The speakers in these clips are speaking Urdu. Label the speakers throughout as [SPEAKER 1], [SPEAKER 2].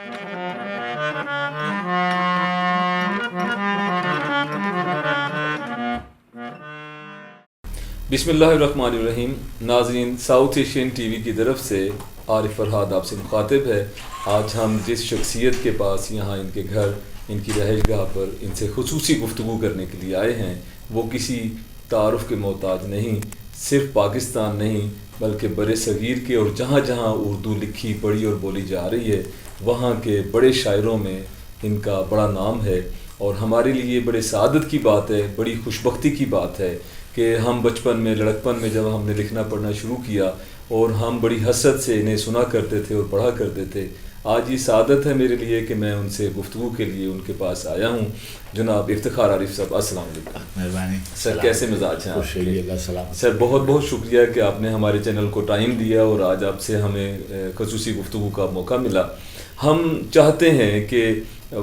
[SPEAKER 1] بسم اللہ الرحمن الرحیم. ناظرین، ساؤتھ ایشین ٹی وی کی طرف سے عارف فرحاد آپ سے مخاطب ہے. آج ہم جس شخصیت کے پاس یہاں ان کے گھر، ان کی رہائش گاہ پر ان سے خصوصی گفتگو کرنے کے لیے آئے ہیں، وہ کسی تعارف کے محتاج نہیں. صرف پاکستان نہیں بلکہ بر صغیر کے اور جہاں جہاں اردو لکھی پڑھی اور بولی جا رہی ہے وہاں کے بڑے شاعروں میں ان کا بڑا نام ہے. اور ہمارے لیے بڑے سعادت کی بات ہے، بڑی خوشبختی کی بات ہے کہ ہم بچپن میں، لڑکپن میں جب ہم نے لکھنا پڑھنا شروع کیا اور ہم بڑی حسرت سے انہیں سنا کرتے تھے اور پڑھا کرتے تھے، آج یہ سعادت ہے میرے لیے کہ میں ان سے گفتگو کے لیے ان کے پاس آیا ہوں. جناب افتخار عارف صاحب، السلام علیکم.
[SPEAKER 2] مہربانی
[SPEAKER 1] سر، کیسے مزاج ہیں آپ کے؟
[SPEAKER 2] سلام
[SPEAKER 1] سر، بہت بہت شکریہ کہ آپ نے ہمارے چینل کو ٹائم دیا اور آج آپ سے ہمیں خصوصی گفتگو کا موقع ملا. ہم چاہتے ہیں کہ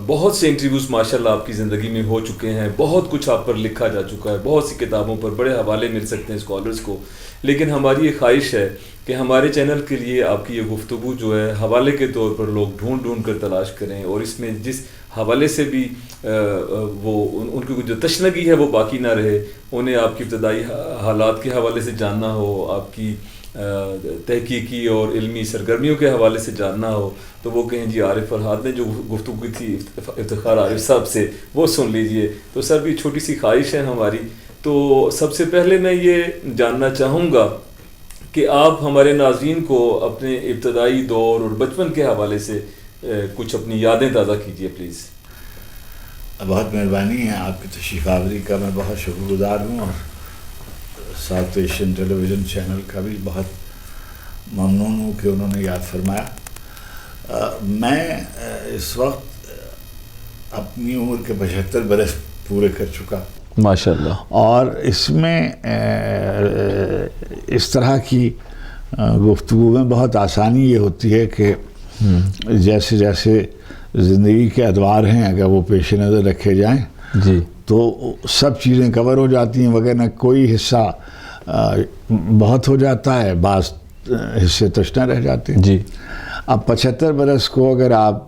[SPEAKER 1] بہت سے انٹرویوز ماشاءاللہ آپ کی زندگی میں ہو چکے ہیں، بہت کچھ آپ پر لکھا جا چکا ہے، بہت سی کتابوں پر بڑے حوالے مل سکتے ہیں اسکالرز کو، لیکن ہماری یہ خواہش ہے کہ ہمارے چینل کے لیے آپ کی یہ گفتگو جو ہے حوالے کے طور پر لوگ ڈھونڈ ڈھونڈ کر تلاش کریں، اور اس میں جس حوالے سے بھی وہ ان کی جو تشنگی ہے وہ باقی نہ رہے. انہیں آپ کی ابتدائی حالات کے حوالے سے جاننا ہو، آپ کی تحقیقی اور علمی سرگرمیوں کے حوالے سے جاننا ہو، تو وہ کہیں جی عارف فرحاد نے جو گفتگو کی تھی افتخار عارف صاحب سے وہ سن لیجئے. تو سر، بھی چھوٹی سی خواہش ہے ہماری. تو سب سے پہلے میں یہ جاننا چاہوں گا کہ آپ ہمارے ناظرین کو اپنے ابتدائی دور اور بچپن کے حوالے سے کچھ اپنی یادیں تازہ کیجئے پلیز.
[SPEAKER 2] بہت مہربانی ہے آپ کی تشریف آوری کا، میں بہت شکر گزار ہوں، اور ساؤتھ ایشین ٹیلی ویژن چینل کا بھی بہت ممنون ہوں کہ انہوں نے یاد فرمایا. میں اس وقت اپنی عمر کے 75 برس پورے کر چکا
[SPEAKER 1] ماشاءاللہ، اور
[SPEAKER 2] اس میں اس طرح کی گفتگو میں بہت آسانی یہ ہوتی ہے کہ جیسے جیسے زندگی کے ادوار ہیں اگر وہ پیش نظر رکھے جائیں
[SPEAKER 1] جی
[SPEAKER 2] تو سب چیزیں کور ہو جاتی ہیں، وغیرہ کوئی حصہ بہت ہو جاتا ہے، بعض حصے تشنہ رہ جاتے ہیں.
[SPEAKER 1] جی.
[SPEAKER 2] اب 75 برس کو اگر آپ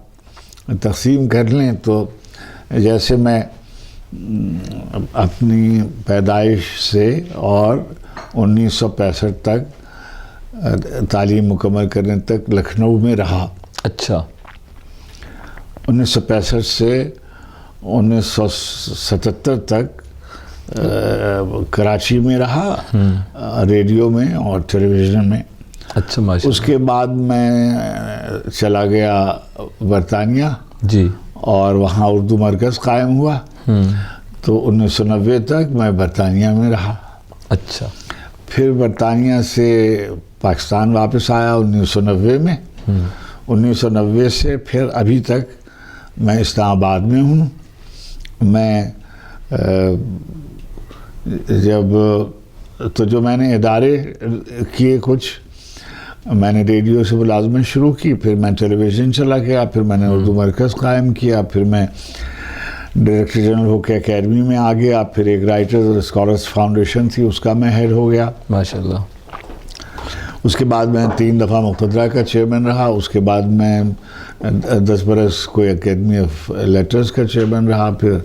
[SPEAKER 2] تقسیم کر لیں تو جیسے میں اپنی پیدائش سے اور 1965 تک تعلیم مکمل کرنے تک لکھنؤ میں رہا.
[SPEAKER 1] اچھا.
[SPEAKER 2] 1965 سے 1977 تک کراچی میں رہا، ریڈیو میں اور ٹیلی ویژن میں.
[SPEAKER 1] اچھا ماشاءاللہ.
[SPEAKER 2] اس کے بعد میں چلا گیا برطانیہ
[SPEAKER 1] جی،
[SPEAKER 2] اور وہاں اردو مرکز قائم ہوا. تو 1990 تک میں برطانیہ میں رہا.
[SPEAKER 1] اچھا.
[SPEAKER 2] پھر برطانیہ سے پاکستان واپس آیا 1990 میں. 1990 سے پھر ابھی تک میں اسلام آباد میں ہوں. میں جو میں نے ادارے کیے کچھ، میں نے ریڈیو سے ملازمت شروع کی، پھر میں ٹیلی ویژن چلا گیا، پھر میں نے اردو مرکز قائم کیا، پھر میں ڈائریکٹر جنرل ہو کے اکیڈمی میں آ گیا، پھر ایک رائٹرز اور اسکالرز فاؤنڈیشن تھی اس کا میں ہیڈ ہو گیا
[SPEAKER 1] ماشاءاللہ.
[SPEAKER 2] اس کے بعد میں 3 دفعہ مقتدرہ کا چیئرمین رہا. اس کے بعد میں 10 برس کوئی اکیڈمی آف لیٹرز کا چیئرمین رہا، پھر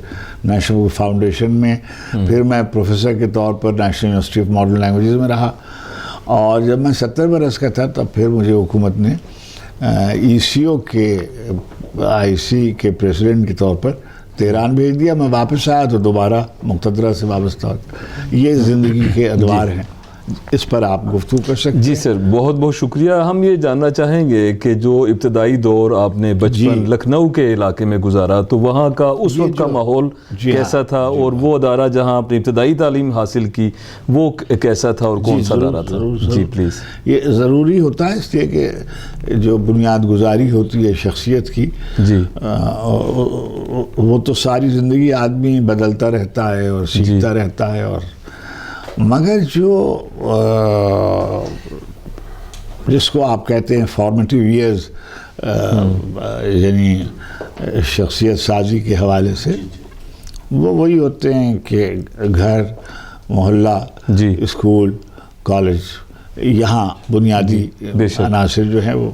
[SPEAKER 2] نیشنل فاؤنڈیشن میں، پھر میں پروفیسر کے طور پر national university of modern languages میں رہا. اور جب میں 70 برس کا تھا تب پھر مجھے حکومت نے ECO کے IC کے پریزیڈنٹ کے طور پر تہران بھیج دیا. میں واپس آیا تو دوبارہ مقتدرہ سے وابستہ. یہ زندگی کے ادوار ہیں، اس پر آپ گفتگو کر سکتے ہیں.
[SPEAKER 1] جی سر، بہت بہت شکریہ. ہم یہ جاننا چاہیں گے کہ جو ابتدائی دور آپ نے بچپن لکھنؤ کے علاقے میں گزارا تو وہاں کا اس وقت کا ماحول کیسا تھا، اور وہ ادارہ جہاں آپ نے ابتدائی تعلیم حاصل کی وہ کیسا تھا اور کون سا ادارہ تھا؟ جی پلیز.
[SPEAKER 2] یہ ضروری ہوتا ہے اس لیے کہ جو بنیاد گزاری ہوتی ہے شخصیت کی،
[SPEAKER 1] جی،
[SPEAKER 2] وہ تو ساری زندگی آدمی بدلتا رہتا ہے اور سیکھتا رہتا ہے. اور مگر جو جس کو آپ کہتے ہیں فارمیٹیو ایئرز، یعنی شخصیت سازی کے حوالے سے، وہ وہی ہوتے ہیں کہ گھر، محلہ، اسکول، کالج، یہاں بنیادی عناصر جو ہیں وہ.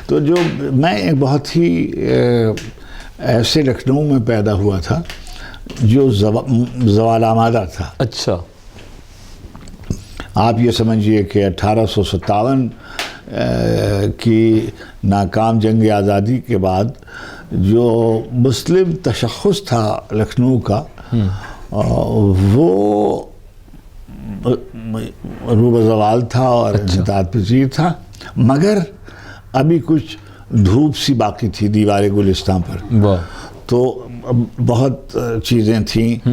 [SPEAKER 2] تو جو میں ایک بہت ہی ایسے لکھنؤ میں پیدا ہوا تھا جو زوال آمادہ تھا.
[SPEAKER 1] اچھا.
[SPEAKER 2] آپ یہ سمجھیے کہ 1857 کی ناکام جنگ آزادی کے بعد جو مسلم تشخص تھا لکھنؤ کا وہ روب زوال تھا اور انحطاط پذیر تھا، مگر ابھی کچھ دھوپ سی باقی تھی دیوار گلستان پر. تو بہت چیزیں تھیں.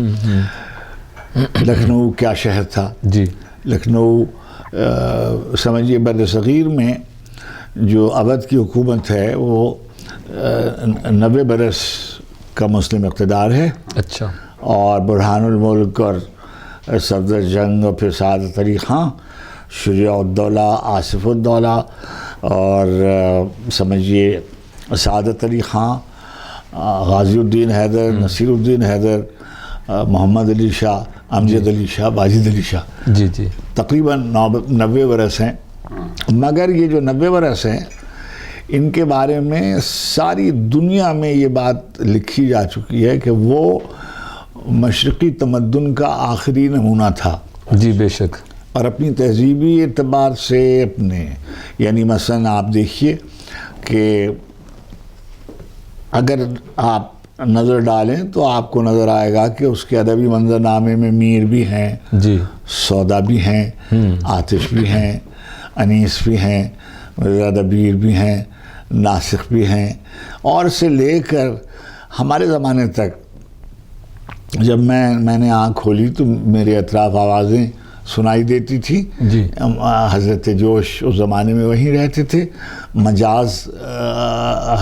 [SPEAKER 2] لکھنؤ کیا شہر تھا.
[SPEAKER 1] جی.
[SPEAKER 2] لکھنؤ سمجھیے بر صغیر میں جو اودھ کی حکومت ہے وہ 90 برس کا مسلم اقتدار ہے.
[SPEAKER 1] اچھا. اور
[SPEAKER 2] برہان الملک اور صفدر جنگ اور پھر سعادت علی خان، شجاع الدولہ، آصف الدولہ اور سمجھیے سعادت علی خان، غازی الدین حیدر، نصیر الدین حیدر، محمد علی شاہ، امجد علی شاہ، واجد علی شاہ.
[SPEAKER 1] جی جی.
[SPEAKER 2] تقریباً 90 برس ہیں. مگر یہ جو 90 برس ہیں ان کے بارے میں ساری دنیا میں یہ بات لکھی جا چکی ہے کہ وہ مشرقی تمدن کا آخری نمونہ تھا.
[SPEAKER 1] جی بے شک.
[SPEAKER 2] اور اپنی تہذیبی اعتبار سے اپنے یعنی مثلاً آپ دیکھیے کہ اگر آپ نظر ڈالیں تو آپ کو نظر آئے گا کہ اس کے ادبی منظرنامے میں میر بھی ہیں،
[SPEAKER 1] جی،
[SPEAKER 2] سودا بھی ہیں، آتش بھی ہیں، انیس بھی ہیں، دبیر بھی ہیں، ناسخ بھی ہیں. اور سے لے کر ہمارے زمانے تک جب میں نے آنکھ کھولی تو میرے اطراف آوازیں سنائی دیتی تھی.
[SPEAKER 1] جی.
[SPEAKER 2] حضرت جوش اس زمانے میں وہیں رہتے تھے. مجاز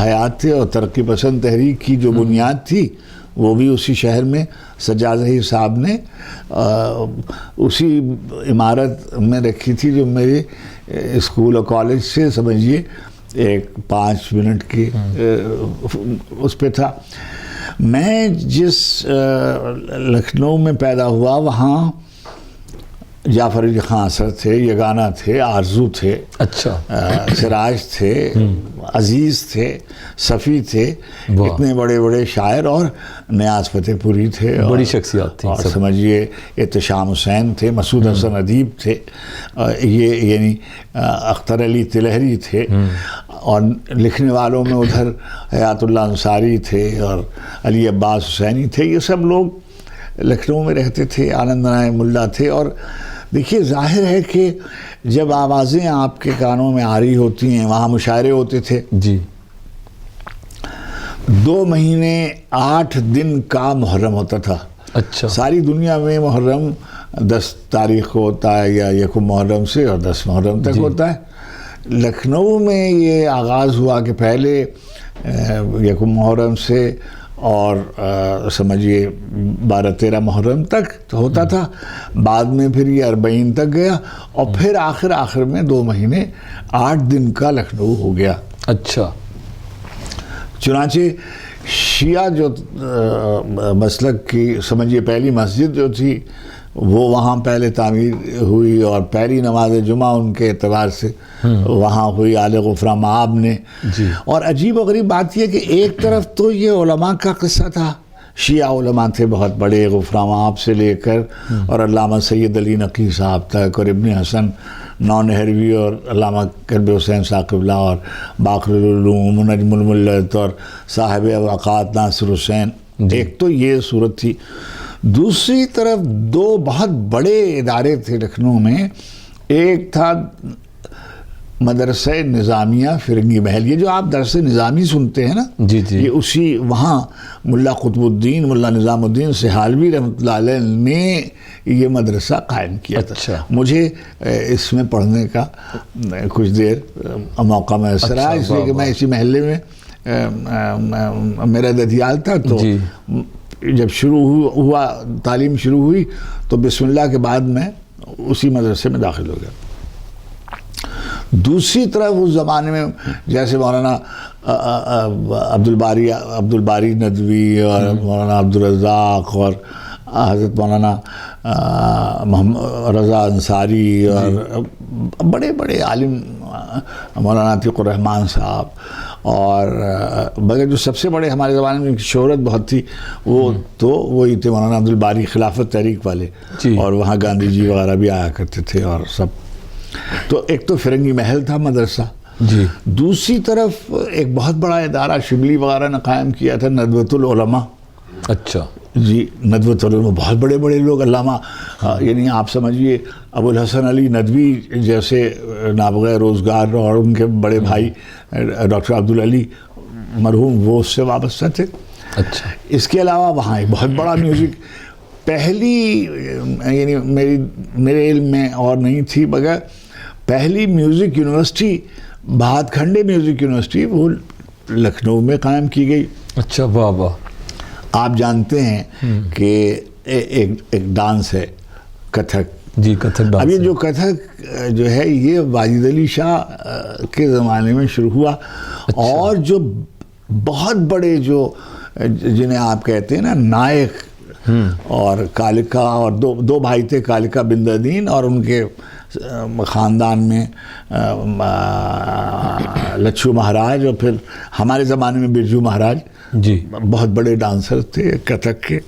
[SPEAKER 2] حیات تھے اور ترقی پسند تحریک کی جو بنیاد تھی وہ بھی اسی شہر میں سجاد ظہیر صاحب نے اسی عمارت میں رکھی تھی جو میرے اسکول اور کالج سے سمجھیے ایک 5 منٹ کی اس پہ تھا. میں جس لکھنؤ میں پیدا ہوا وہاں جعفر علی خان اثر تھے، یگانہ تھے، آرزو تھے،
[SPEAKER 1] اچھا،
[SPEAKER 2] سراج تھے، عزیز تھے، صفی تھے، اتنے بڑے بڑے شاعر، اور نیاز فتح پوری تھے،
[SPEAKER 1] بڑی شخصیات تھیں.
[SPEAKER 2] اور سمجھیے احتشام حسین تھے، مسعود حسن ادیب تھے، یہ یعنی اختر علی تلہری تھے، اور لکھنے والوں میں ادھر حیات اللہ انصاری تھے اور علی عباس حسینی تھے. یہ سب لوگ لکھنؤ میں رہتے تھے. آنند نائے ملا تھے. اور دیکھیے ظاہر ہے کہ جب آوازیں آپ کے کانوں میں آ رہی ہوتی ہیں، وہاں مشاعرے ہوتے تھے.
[SPEAKER 1] جی.
[SPEAKER 2] 2 مہینے 8 دن کا محرم ہوتا تھا.
[SPEAKER 1] اچھا.
[SPEAKER 2] ساری دنیا میں محرم 10 تاریخ کو ہوتا ہے یا 1 محرم سے اور 10 محرم تک ہوتا ہے. لکھنؤ میں یہ آغاز ہوا کہ پہلے 1 محرم سے اور سمجھیے 12-13 محرم تک ہوتا تھا. بعد میں پھر یہ 40 تک گیا اور پھر آخر میں 2 مہینے 8 دن کا لکھنؤ ہو گیا.
[SPEAKER 1] اچھا.
[SPEAKER 2] چنانچہ شیعہ جو مسلک کی سمجھیے پہلی مسجد جو تھی وہ وہاں پہلے تعمیر ہوئی اور پہلی نماز جمعہ ان کے اعتبار سے وہاں ہوئی آل غفران مآب نے.
[SPEAKER 1] جی. اور
[SPEAKER 2] عجیب و غریب بات یہ کہ ایک طرف تو یہ علماء کا قصہ تھا، شیعہ علماء تھے بہت بڑے، غفران مآب سے لے کر اور علامہ سید علی نقی صاحب تک اور ابن حسن نونہروی اور علامہ کرب حسین ثاقب اللہ اور باقر العلوم، نجم الملت اور صاحب اوقات ناصر حسین. ایک تو یہ صورت تھی. دوسری طرف 2 بہت بڑے ادارے تھے لکھنؤ میں. ایک تھا مدرسہ نظامیہ فرنگی محل. یہ جو آپ درس نظامی سنتے ہیں نا،
[SPEAKER 1] جی جی،
[SPEAKER 2] یہ اسی وہاں ملا قطب الدین، ملا نظام الدین سہالوی رحمۃ اللہ علیہ نے یہ مدرسہ قائم کیا تھا.
[SPEAKER 1] اچھا.
[SPEAKER 2] مجھے اس میں پڑھنے کا کچھ دیر موقع میسر آیا، اس لیے کہ میں اسی محلے میں میرا ددھیال تھا. تو جب شروع ہوا تعلیم شروع ہوئی تو بسم اللہ کے بعد میں اسی مدرسے میں داخل ہو گیا. دوسری طرف اس زمانے میں جیسے مولانا عبد الباری ندوی اور مولانا عبدالرزاق اور حضرت مولانا محمد رضا انصاری اور بڑے بڑے عالم مولانا عتیق الرحمن صاحب، اور مگر جو سب سے بڑے ہمارے زمانے میں شہرت بہت تھی وہ تو وہی تھے مولانا عبدالباری خلافت تحریک والے، اور وہاں گاندھی جی وغیرہ بھی آیا کرتے تھے اور سب. تو ایک تو فرنگی محل تھا مدرسہ،
[SPEAKER 1] جی. دوسری
[SPEAKER 2] طرف ایک بہت بڑا ادارہ شبلی وغیرہ نے قائم کیا تھا، ندوۃ العلماء.
[SPEAKER 1] اچھا
[SPEAKER 2] جی، ندوۃ العلماء بہت بڑے بڑے لوگ، علامہ یعنی آپ سمجھیے ابو الحسن علی ندوی جیسے نابغہ روزگار، اور ان کے بڑے بھائی ڈاکٹر عبدالعلی مرحوم وہ اس سے وابستہ تھے.
[SPEAKER 1] اچھا.
[SPEAKER 2] اس کے علاوہ وہاں ایک بہت بڑا میوزک، پہلی یعنی میرے علم میں اور نہیں تھی مگر پہلی میوزک یونیورسٹی بھات کھنڈے میوزک یونیورسٹی وہ لکھنؤ میں قائم کی گئی.
[SPEAKER 1] اچھا. واہ واہ.
[SPEAKER 2] آپ جانتے ہیں کہ ایک ڈانس ہے کتھک.
[SPEAKER 1] جی، کتھک ڈانس.
[SPEAKER 2] اب یہ جو کتھک جو ہے یہ واجد علی شاہ کے زمانے میں شروع ہوا. اچھا. اور جو بہت بڑے جو جنہیں آپ کہتے ہیں نا نائک اور کالکا، اور دو بھائی تھے، کالکا بندادین، اور ان کے خاندان میں لچھو مہاراج، اور پھر ہمارے زمانے میں برجو مہاراج.
[SPEAKER 1] جی.
[SPEAKER 2] بہت بڑے ڈانسر تھے کتھک کے.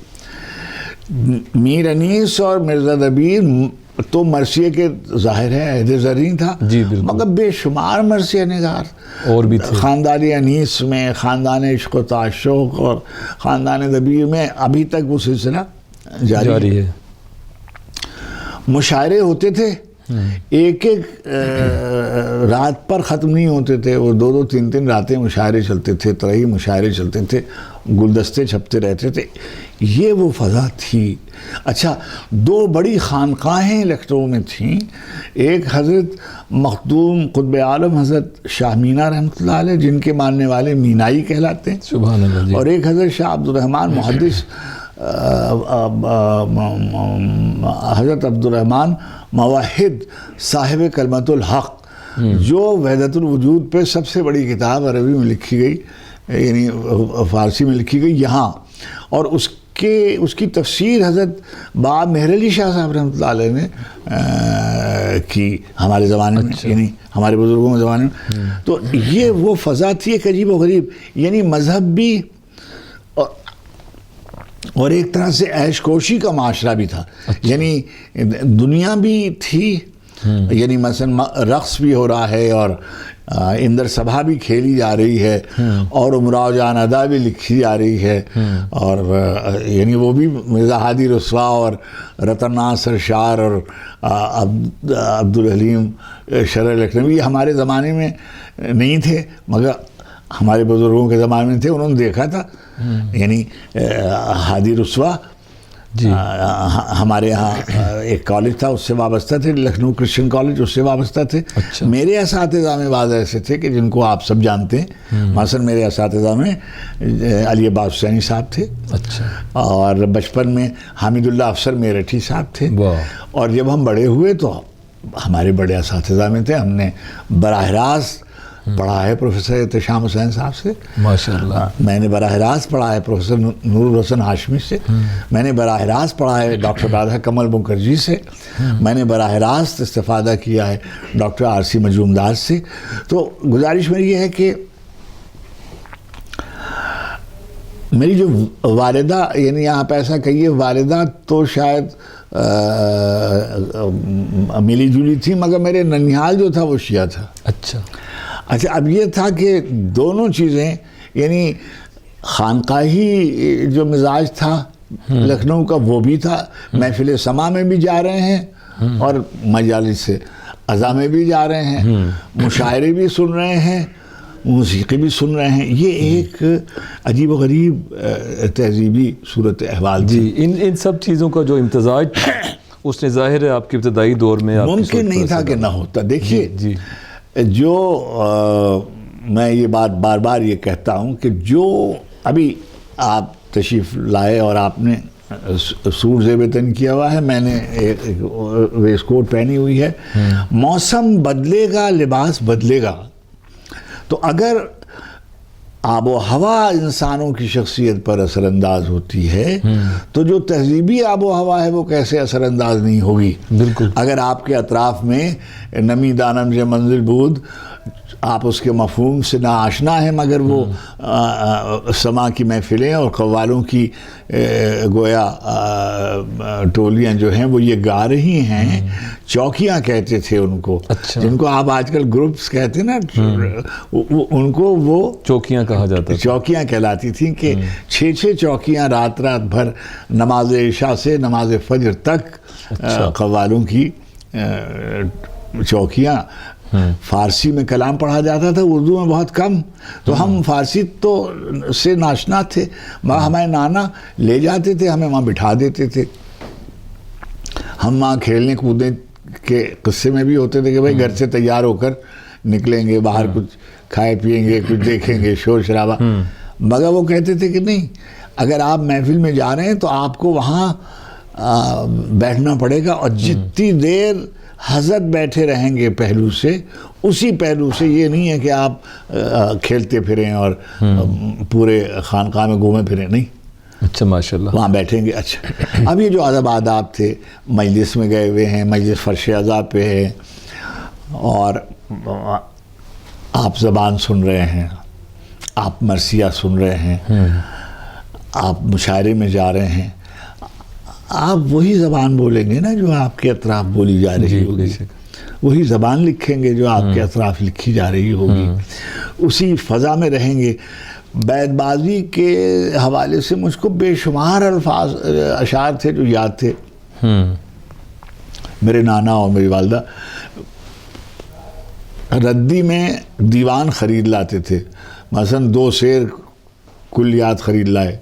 [SPEAKER 2] میر انیس اور مرزا دبیر تو مرثیے کے ظاہر ہے عہد زرین تھا،
[SPEAKER 1] جی بالکل،
[SPEAKER 2] مگر بے شمار مرثیہ نگار
[SPEAKER 1] اور بھی تھے.
[SPEAKER 2] خاندان انیس میں، خاندان عشق و تعشق اور خاندان دبیر میں ابھی تک وہ سلسلہ جاری ہے. مشاعرے ہوتے تھے، ایک ایک رات پر ختم نہیں ہوتے تھے، وہ دو تین راتیں مشاعرے چلتے تھے، ترہی مشاعرے چلتے تھے، گلدستے چھپتے رہتے تھے. یہ وہ فضا تھی. اچھا، دو بڑی خانقاہیں لکھنؤ میں تھیں، ایک حضرت مخدوم قطب عالم حضرت شاہ مینا رحمۃ اللہ علیہ جن کے ماننے والے مینائی کہلاتے ہیں،
[SPEAKER 1] سبحان اللہ جی.
[SPEAKER 2] اور ایک حضرت شاہ عبد الرحمن محدث حضرت عبد الرحمن موحد صاحب کلمۃ الحق، جو وحدت الوجود پہ سب سے بڑی کتاب عربی میں لکھی گئی، یعنی فارسی میں لکھی گئی یہاں، اور اس کی تفسیر حضرت باب مہر علی شاہ صاحب رحمۃ اللہ علیہ نے کی ہمارے زمانے میں، یعنی ہمارے بزرگوں کے زمانے میں. تو یہ وہ فضا تھی ایک عجیب و غریب، یعنی مذہب بھی اور ایک طرح سے عیش کوشی کا معاشرہ بھی تھا. یعنی دنیا بھی تھی، یعنی مثلا رقص بھی ہو رہا ہے، اور اندر سبھا بھی کھیلی جا رہی ہے، اور امراؤ جان ادا بھی لکھی جا رہی ہے، اور یعنی وہ بھی مرزا ہادی رسوا اور رتن ناصر شار اور عبدالحلیم شرح لکھنوی ہمارے زمانے میں نہیں تھے، مگر ہمارے بزرگوں کے زمانے میں تھے. انہوں نے دیکھا تھا، یعنی ہادی رسوا
[SPEAKER 1] جی
[SPEAKER 2] ہمارے یہاں ایک کالج تھا اس سے وابستہ تھے، لکھنؤ کرسچن کالج، اس سے وابستہ تھے.
[SPEAKER 1] اچھا.
[SPEAKER 2] میرے اساتذہ میں بعض ایسے تھے کہ جن کو آپ سب جانتے ہیں، مثلا میرے اساتذہ میں علی عباس حسینی صاحب تھے.
[SPEAKER 1] اچھا. اور
[SPEAKER 2] بچپن میں حامد اللہ افسر میرٹھی صاحب تھے. اور جب ہم بڑے ہوئے تو ہمارے بڑے اساتذہ میں تھے، ہم نے براہ راست پڑھا ہے پروفیسر احتشام حسین صاحب سے،
[SPEAKER 1] ماشاءاللہ.
[SPEAKER 2] میں نے براہ راست پڑھا ہے پروفیسر نور الحسن ہاشمی سے، میں نے براہ راست پڑھا ہے ڈاکٹر رادھا کمل مکھرجی سے، میں نے براہ راست استفادہ کیا ہے ڈاکٹر آر سی مجومدار سے. تو گزارش میری یہ ہے کہ میری جو والدہ، یعنی آپ ایسا کہیے والدہ تو شاید ملی جلی تھی، مگر میرے ننیال جو تھا وہ شیعہ تھا.
[SPEAKER 1] اچھا.
[SPEAKER 2] اب یہ تھا کہ دونوں چیزیں، یعنی خانقاہی جو مزاج تھا لکھنؤ کا وہ بھی تھا، محفل سما میں بھی جا رہے ہیں اور مجالس عزا میں بھی جا رہے ہیں، مشاعرے بھی سن رہے ہیں، موسیقی بھی سن رہے ہیں. یہ ایک عجیب و غریب تہذیبی صورت احوال تھی.
[SPEAKER 1] جی، ان سب چیزوں کا جو امتزاج اس نے ظاہر ہے آپ کے ابتدائی دور میں
[SPEAKER 2] ممکن نہیں تھا کہ نہ ہوتا. دیکھیے
[SPEAKER 1] جی
[SPEAKER 2] جو میں یہ بات بار بار یہ کہتا ہوں کہ جو ابھی آپ تشریف لائے اور آپ نے سوٹ زیب تن کیا ہوا ہے، میں نے ایک ویسٹ کوٹ پہنی ہوئی ہے. موسم بدلے گا، لباس بدلے گا. تو اگر آب و ہوا انسانوں کی شخصیت پر اثر انداز ہوتی ہے تو جو تہذیبی آب و ہوا ہے وہ کیسے اثر انداز نہیں ہوگی؟
[SPEAKER 3] بالکل.
[SPEAKER 2] اگر آپ کے اطراف میں نمی دانم سے منزل بود، آپ اس کے مفہوم سے نا آشنا ہیں، مگر وہ سما کی محفلیں اور قوالوں کی گویا ٹولیاں جو ہیں وہ یہ گا رہی ہیں. چوکیاں کہتے تھے ان کو، جن کو آپ آج کل گروپس کہتے ہیں نا، ان کو وہ
[SPEAKER 3] چوکیاں کہا جاتا تھا.
[SPEAKER 2] چوکیاں کہلاتی تھیں کہ 6 چوکیاں رات بھر نماز عشاء سے نماز فجر تک قوالوں کی چوکیاں. فارسی میں کلام پڑھا جاتا تھا، اردو میں بہت کم، تو ہم فارسی تو سے ناشنا تھے. ہمارے نانا لے جاتے تھے، ہمیں وہاں بٹھا دیتے تھے. ہم وہاں کھیلنے کودنے کے قصے میں بھی ہوتے تھے کہ بھائی گھر سے تیار ہو کر نکلیں گے، باہر کچھ کھائے پیئیں گے، کچھ دیکھیں گے، شور شرابہ. مگر وہ کہتے تھے کہ نہیں، اگر آپ محفل میں جا رہے ہیں تو آپ کو وہاں بیٹھنا پڑے گا، اور جتنی دیر حضرت بیٹھے رہیں گے پہلو سے، اسی پہلو سے. یہ نہیں ہے کہ آپ کھیلتے پھریں اور پورے خانقاہ میں گھومے پھریں، نہیں.
[SPEAKER 3] اچھا ماشاءاللہ.
[SPEAKER 2] وہاں بیٹھیں گے. اچھا، اب یہ جو ادب آداب تھے، مجلس میں گئے ہوئے ہیں، مجلس فرش عذاب پہ ہے، اور آپ زبان سن رہے ہیں، آپ مرثیہ سن رہے ہیں، آپ مشاعرے میں جا رہے ہیں، آپ وہی زبان بولیں گے نا جو آپ کے اطراف بولی جا رہی ہوگی. وہی زبان لکھیں گے جو آپ کے اطراف لکھی جا رہی ہوگی. اسی فضا میں رہیں گے. بیت بازی کے حوالے سے مجھ کو بے شمار الفاظ اشعار تھے جو یاد تھے. میرے نانا اور میری والدہ ردی میں دیوان خرید لاتے تھے. مثلا 2 شعر کلیات خرید لائے.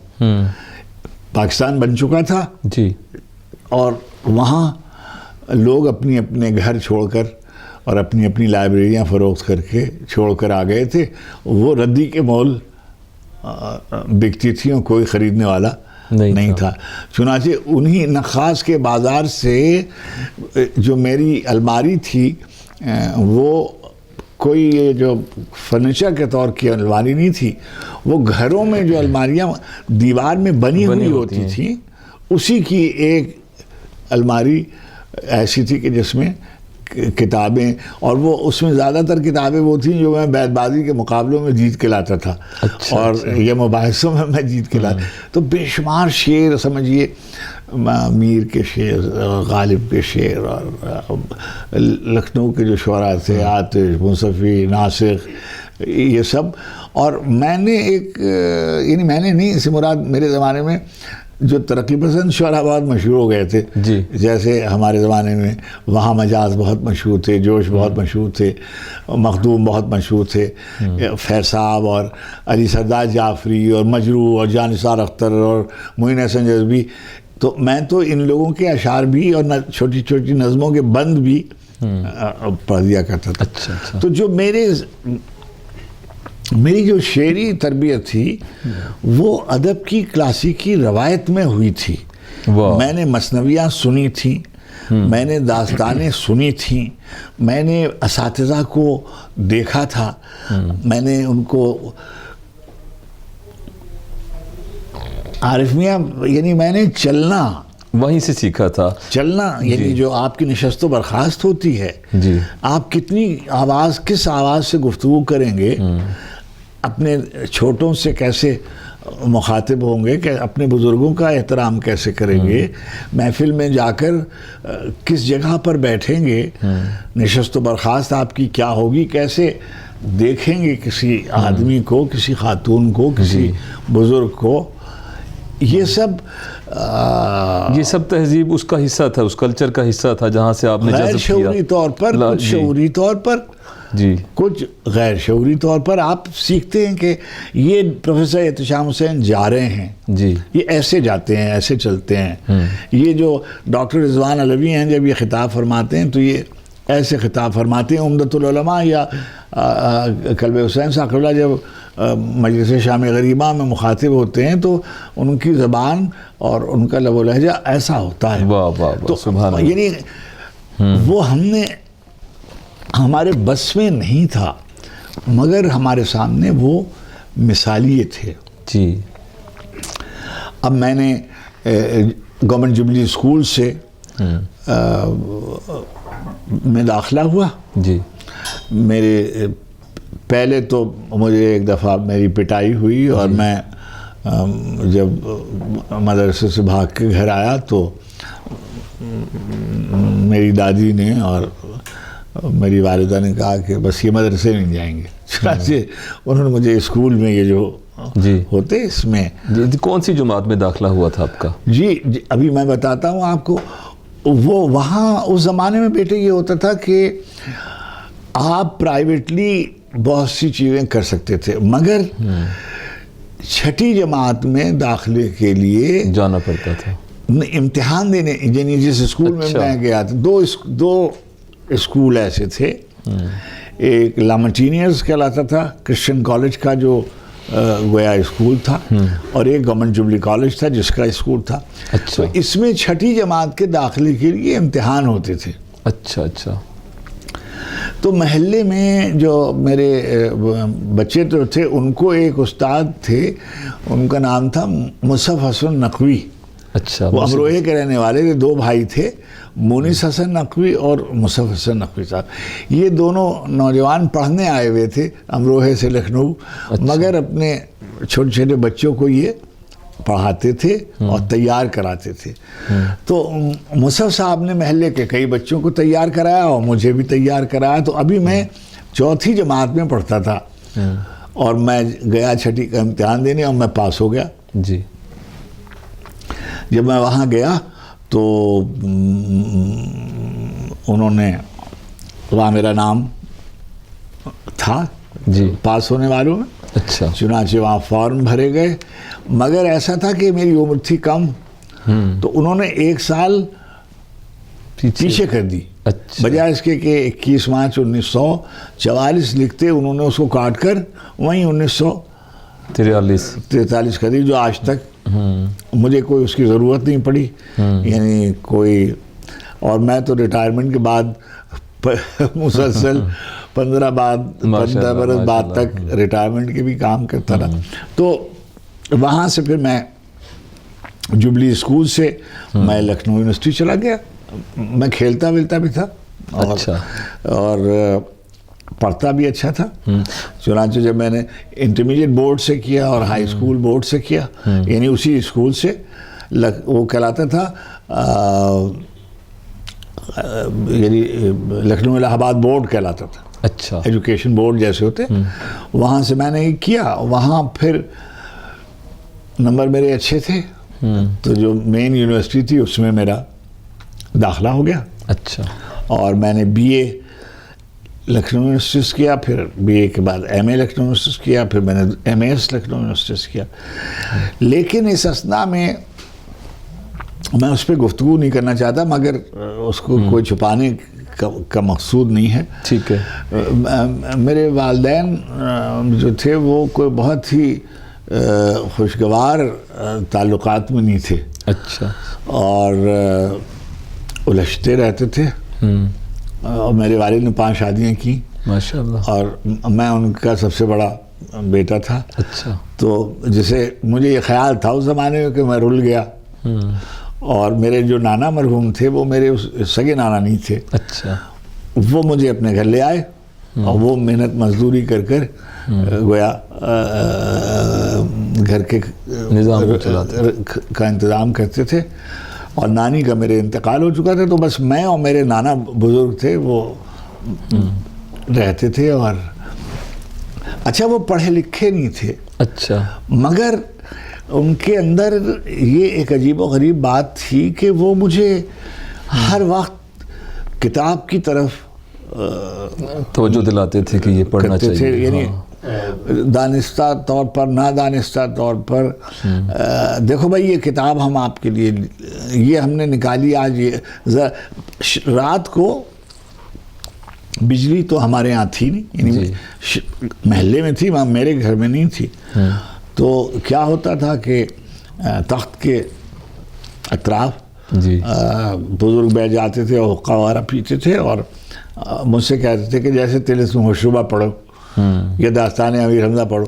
[SPEAKER 2] پاکستان بن چکا تھا
[SPEAKER 3] جی،
[SPEAKER 2] اور وہاں لوگ اپنی اپنے گھر چھوڑ کر اور اپنی اپنی لائبریریاں فروخت کر کے چھوڑ کر آ گئے تھے. وہ ردی کے مول بکتی تھیں اور کوئی خریدنے والا نہیں تھا. چنانچہ انہی نخاس کے بازار سے جو میری الماری تھی وہ کوئی یہ جو فرنیچر کے طور کی الماری نہیں تھی، وہ گھروں میں جو الماریاں دیوار میں بنی ہوئی ہوتی تھیں اسی کی ایک الماری ایسی تھی کہ جس میں کتابیں، اور وہ اس میں زیادہ تر کتابیں وہ تھیں جو میں بیت بازی کے مقابلوں میں جیت کے لاتا تھا. اور یہ مباحثوں میں جیت کے لاتا. تو بے شمار شعر سمجھیے، میر کے شعر، غالب کے شعر، اور لکھنؤ کے جو شعراء تھے، آتش، منصفی، ناسخ، یہ سب. اور میں نے یعنی میں نے نہیں، اس سے مراد میرے زمانے میں جو ترقی پسند شعراء بہت مشہور ہو گئے تھے. جیسے ہمارے زمانے میں وہاں مجاز بہت مشہور تھے، جوش بہت مشہور تھے، مخدوم بہت مشہور تھے، فیصاب اور علی سردار جعفری اور مجروح اور جانثار اختر اور معین احسن جذبی. تو میں تو ان لوگوں کے اشعار بھی اور چھوٹی چھوٹی نظموں کے بند بھی پڑھ دیا کرتا تھا. تو جو میری جو شعری تربیت تھی وہ ادب کی کلاسیکی روایت میں ہوئی تھی. میں نے مثنویاں سنی تھیں، میں نے داستانیں سنی تھیں، میں نے اساتذہ کو دیکھا تھا، میں نے ان کو عارف میاں، یعنی میں نے چلنا
[SPEAKER 3] وہیں سے سیکھا تھا.
[SPEAKER 2] چلنا یعنی جو آپ کی نشست و برخاست ہوتی ہے، آپ کتنی آواز، کس آواز سے گفتگو کریں گے، اپنے چھوٹوں سے کیسے مخاطب ہوں گے، کہ اپنے بزرگوں کا احترام کیسے کریں گے، محفل میں جا کر کس جگہ پر بیٹھیں گے، نشست و برخاست آپ کی کیا ہوگی، کیسے دیکھیں گے کسی آدمی کو، کسی خاتون کو، کسی بزرگ کو. یہ سب
[SPEAKER 3] تہذیب اس کا حصہ تھا، اس کلچر کا حصہ تھا جہاں سے آپ نے
[SPEAKER 2] غیر شعوری طور پر، کچھ شعوری طور پر، کچھ غیر شعوری طور پر آپ سیکھتے ہیں کہ یہ پروفیسر احتشام حسین جا رہے ہیں، یہ ایسے جاتے ہیں، ایسے چلتے ہیں. یہ جو ڈاکٹر رضوان علوی ہیں جب یہ خطاب فرماتے ہیں تو یہ ایسے خطاب فرماتے ہیں. عمدۃ العلماء یا کلب حسین ثاقب جب مجلس شام غریبہ میں مخاطب ہوتے ہیں تو ان کی زبان اور ان کا لب و لہجہ ایسا ہوتا ہے.
[SPEAKER 3] تو
[SPEAKER 2] یعنی وہ ہمارے بس میں نہیں تھا، مگر ہمارے سامنے وہ مثالی تھے.
[SPEAKER 3] جی.
[SPEAKER 2] اب میں نے گورنمنٹ جوبلی اسکول سے میں داخلہ ہوا.
[SPEAKER 3] جی.
[SPEAKER 2] میرے پہلے تو مجھے ایک دفعہ میری پٹائی ہوئی اور میں جب مدرسے سے بھاگ کے گھر آیا تو میری دادی نے اور میری والدہ نے کہا کہ بس یہ مدرسے نہیں جائیں گے. چنانچہ انہوں نے مجھے اسکول میں یہ جو
[SPEAKER 3] جی
[SPEAKER 2] ہوتے اس میں.
[SPEAKER 3] جی کون سی جماعت میں داخلہ ہوا تھا آپ کا؟
[SPEAKER 2] جی ابھی میں بتاتا ہوں آپ کو. وہ وہاں اس زمانے میں بیٹے یہ ہوتا تھا کہ آپ پرائیویٹلی بہت سی چیزیں کر سکتے تھے مگر چھٹی جماعت میں داخلے کے لیے
[SPEAKER 3] جانا پڑتا تھا
[SPEAKER 2] امتحان دینے. یعنی جس اسکول میں میں گیا تھا دو اسکول ایسے تھے. ایک لامٹینئرز کہلاتا تھا کرسچن کالج کا جو گویا اسکول تھا اور ایک گورنمنٹ جوبلی کالج تھا جس کا اسکول تھا. تو اس میں چھٹی جماعت کے داخلے کے لیے امتحان ہوتے تھے.
[SPEAKER 3] اچھا اچھا.
[SPEAKER 2] تو محلے میں جو میرے بچے تو تھے ان کو ایک استاد تھے, ان کا نام تھا مصعب حسن نقوی.
[SPEAKER 3] اچھا.
[SPEAKER 2] وہ امروہے کے رہنے والے تھے. دو بھائی تھے, مونس حسن نقوی اور مصعب حسن نقوی صاحب. یہ دونوں نوجوان پڑھنے آئے ہوئے تھے امروہے سے لکھنؤ. مگر اپنے چھوٹے چھوٹے بچوں کو یہ پڑھاتے تھے اور تیار کراتے تھے. تو مصعب صاحب نے محلے کے کئی بچوں کو تیار کرایا اور مجھے بھی تیار کرایا. تو ابھی میں چوتھی جماعت میں پڑھتا تھا اور میں گیا چھٹی کا امتحان دینے اور میں پاس ہو گیا.
[SPEAKER 3] جی.
[SPEAKER 2] جب میں وہاں گیا تو انہوں نے وہاں میرا نام تھا
[SPEAKER 3] جی
[SPEAKER 2] پاس ہونے والوں میں.
[SPEAKER 3] اچھا.
[SPEAKER 2] چنانچہ وہاں فارم بھرے گئے مگر ایسا تھا کہ میری عمر تھی کم تو انہوں نے 1 سال پیچھے کر دی. بجائے اس کے کہ 21 مارچ 1944 لکھتے انہوں نے اس کو کاٹ کر وہیں 1943 کر دی, جو آج تک مجھے کوئی اس کی ضرورت نہیں پڑی. یعنی کوئی, اور میں تو ریٹائرمنٹ کے بعد مسلسل 15 برس بعد تک ریٹائرمنٹ کے بھی کام کرتا رہا. تو وہاں سے پھر میں جوبلی اسکول سے میں لکھنؤ یونیورسٹی چلا گیا. میں کھیلتا ملتا بھی تھا اور پڑھتا بھی اچھا تھا. چنانچہ جب میں نے انٹرمیڈیٹ بورڈ سے کیا اور ہائی اسکول بورڈ سے کیا, یعنی اسی اسکول سے, وہ کہلاتا تھا یعنی لکھنؤ الہ آباد بورڈ کہلاتا تھا.
[SPEAKER 3] اچھا.
[SPEAKER 2] ایجوکیشن بورڈ جیسے ہوتے, وہاں سے میں نے کیا. وہاں پھر نمبر میرے اچھے تھے تو جو مین یونیورسٹی تھی اس میں میرا داخلہ ہو گیا.
[SPEAKER 3] اچھا. اور
[SPEAKER 2] میں نے بی اے لکھنؤ یونیورسٹی سے کیا, پھر بی اے کے بعد ایم اے لکھنؤ یونیورسٹی سے کیا, پھر میں نے M A S Lucknow university سے کیا. لیکن اس اثنا میں میں اس پہ گفتگو نہیں کرنا چاہتا, مگر اس کو کوئی چھپانے کا مقصود نہیں ہے.
[SPEAKER 3] ٹھیک ہے.
[SPEAKER 2] میرے والدین جو تھے وہ کوئی بہت ہی خوشگوار تعلقات میں نہیں تھے.
[SPEAKER 3] اچھا.
[SPEAKER 2] اور الجھتے رہتے تھے. اور میرے والد نے 5 شادیاں کی
[SPEAKER 3] ماشاءاللہ,
[SPEAKER 2] اور میں ان کا سب سے بڑا بیٹا تھا.
[SPEAKER 3] اچھا.
[SPEAKER 2] تو جسے مجھے یہ خیال تھا اس زمانے میں کہ میں رل گیا. اور میرے جو نانا مرحوم تھے وہ میرے سگے نانا نہیں تھے.
[SPEAKER 3] اچھا.
[SPEAKER 2] وہ مجھے اپنے گھر لے آئے اور وہ محنت مزدوری کر گویا گھر کے
[SPEAKER 3] نظام
[SPEAKER 2] کا انتظام کرتے تھے. اور نانی کا میرے انتقال ہو چکا تھا, تو بس میں اور میرے نانا بزرگ تھے وہ رہتے تھے. اور اچھا وہ پڑھے لکھے نہیں تھے.
[SPEAKER 3] اچھا.
[SPEAKER 2] مگر ان کے اندر یہ ایک عجیب و غریب بات تھی کہ وہ مجھے ہر وقت کتاب کی طرف
[SPEAKER 3] توجہ دلاتے تھے کہ یہ پڑھنا چاہیے.
[SPEAKER 2] یعنی دانستہ طور پر, نادانستہ طور پر, دیکھو بھائی یہ کتاب ہم آپ کے لیے یہ ہم نے نکالی آج. یہ رات کو بجلی تو ہمارے یہاں تھی نہیں, یعنی محلے میں تھی, وہاں میرے گھر میں نہیں تھی. تو کیا ہوتا تھا کہ تخت کے اطراف بزرگ بیٹھ جاتے تھے اور حقہ وغیرہ پیتے تھے اور مجھ سے کہتے تھے کہ جیسے طلسم مشروبہ پڑھو یا داستان امیر حمزہ پڑھو.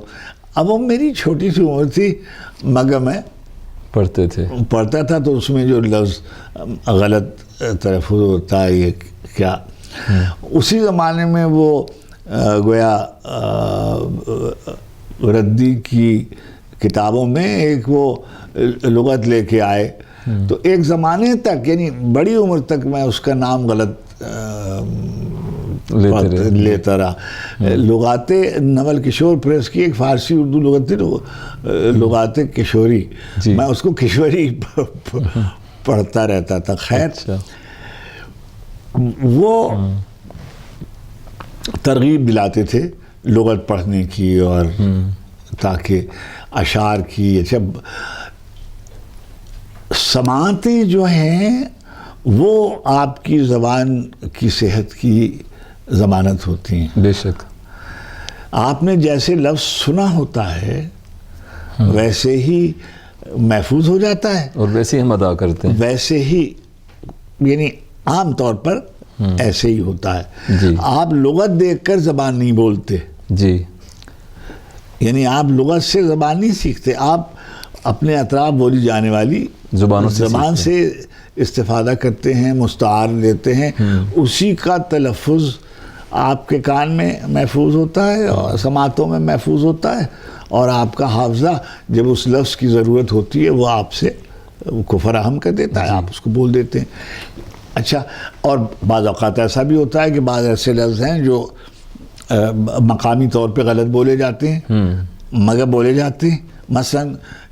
[SPEAKER 2] اب وہ میری چھوٹی سی عمر تھی مگر میں
[SPEAKER 3] پڑھتے تھے
[SPEAKER 2] پڑھتا تھا تو اس میں جو لفظ غلط تلفظ ہوتا ہے یہ کیا، اسی زمانے میں وہ گویا ردی کی کتابوں میں ایک وہ لغت لے کے آئے، تو ایک زمانے تک یعنی بڑی عمر تک میں اس کا نام غلط لیتا رہا۔ لغات نول کشور پریس کی ایک فارسی اردو لغت تھی لغات کشوری، میں اس کو کشوری پڑھتا رہتا تھا۔ خیر وہ ترغیب دلاتے تھے لغت پڑھنے کی اور تاکہ اشعار کی جب سماعتیں جو ہیں وہ آپ کی زبان کی صحت کی ضمانت ہوتی ہیں۔
[SPEAKER 3] بے شک
[SPEAKER 2] آپ نے جیسے لفظ سنا ہوتا ہے ویسے ہی محفوظ ہو جاتا ہے،
[SPEAKER 3] اور ویسے ہی ہم ادا کرتے ہیں،
[SPEAKER 2] ویسے ہی یعنی عام طور پر ایسے ہی ہوتا ہے۔
[SPEAKER 3] جی
[SPEAKER 2] آپ لغت دیکھ کر زبان نہیں بولتے،
[SPEAKER 3] جی
[SPEAKER 2] یعنی آپ لغت سے زبان نہیں سیکھتے، آپ اپنے اطراف بولی جانے والی زبان سے استفادہ کرتے ہیں، مستعار لیتے ہیں، اسی کا تلفظ آپ کے کان میں محفوظ ہوتا ہے اور سماعتوں میں محفوظ ہوتا ہے، اور آپ کا حافظہ جب اس لفظ کی ضرورت ہوتی ہے وہ آپ سے کو فراہم کر دیتا ہے، آپ اس کو بول دیتے ہیں۔ اچھا، اور بعض اوقات ایسا بھی ہوتا ہے کہ بعض ایسے لفظ ہیں جو مقامی طور پہ غلط بولے جاتے ہیں مگر بولے جاتے ہیں۔ مثلا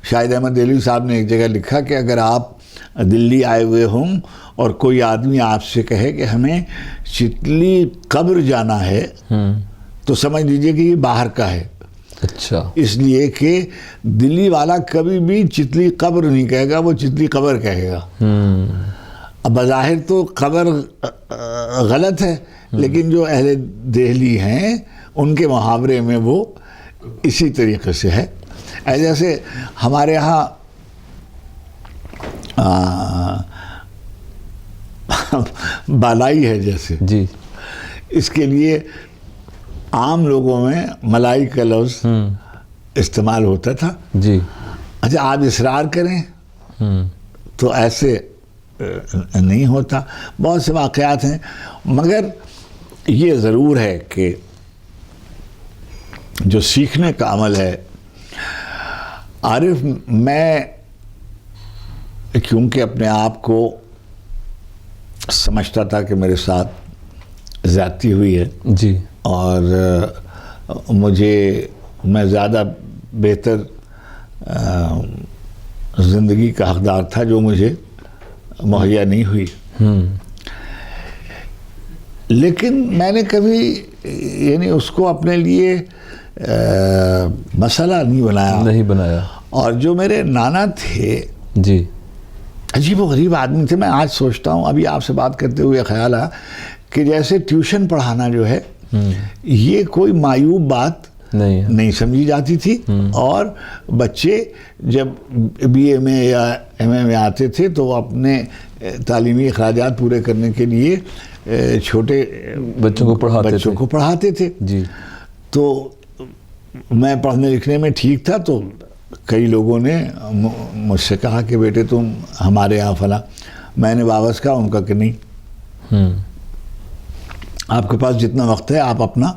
[SPEAKER 2] شاہد احمد دہلوی صاحب نے ایک جگہ لکھا کہ اگر آپ دلی آئے ہوئے ہوں اور کوئی آدمی آپ سے کہے کہ ہمیں چتلی قبر جانا ہے تو سمجھ لیجئے کہ یہ باہر کا ہے۔
[SPEAKER 3] اچھا،
[SPEAKER 2] اس لیے کہ دلی والا کبھی بھی چتلی قبر نہیں کہے گا، وہ چتلی قبر کہے گا۔ اب بظاہر تو قبر غلط ہے، لیکن جو اہل دہلی ہیں ان کے محاورے میں وہ اسی طریقے سے ہے۔ جیسے ہمارے ہاں بالائی ہے جیسے،
[SPEAKER 3] جی
[SPEAKER 2] اس کے لیے عام لوگوں میں ملائی کا لفظ استعمال ہوتا تھا۔
[SPEAKER 3] جی
[SPEAKER 2] اچھا، آپ اصرار کریں تو ایسے نہیں ہوتا۔ بہت سے واقعات ہیں، مگر یہ ضرور ہے کہ جو سیکھنے کا عمل ہے، عارف میں کیونکہ اپنے آپ کو سمجھتا تھا کہ میرے ساتھ زیادتی ہوئی ہے
[SPEAKER 3] جی،
[SPEAKER 2] اور میں زیادہ بہتر زندگی کا حقدار تھا جو مجھے مہیا نہیں ہوئی، لیکن میں نے کبھی یعنی اس کو اپنے لیے مسئلہ نہیں بنایا۔ اور جو میرے نانا تھے،
[SPEAKER 3] جی
[SPEAKER 2] عجیب و غریب آدمی تھے۔ میں آج سوچتا ہوں، ابھی آپ سے بات کرتے ہوئے خیال آیا کہ جیسے ٹیوشن پڑھانا جو ہے یہ کوئی معیوب بات نہیں سمجھی جاتی تھی، اور بچے جب بی اے میں یا ایم اے میں آتے تھے تو وہ اپنے تعلیمی اخراجات پورے کرنے کے لیے چھوٹے بچوں کو پڑھاتے تھے۔
[SPEAKER 3] جی،
[SPEAKER 2] تو میں پڑھنے لکھنے میں ٹھیک تھا، تو کئی لوگوں نے مجھ سے کہا کہ بیٹے تم ہمارے یہاں فلاں، میں نے واپس کہا ان کا کہ نہیں، آپ کے پاس جتنا وقت ہے آپ اپنا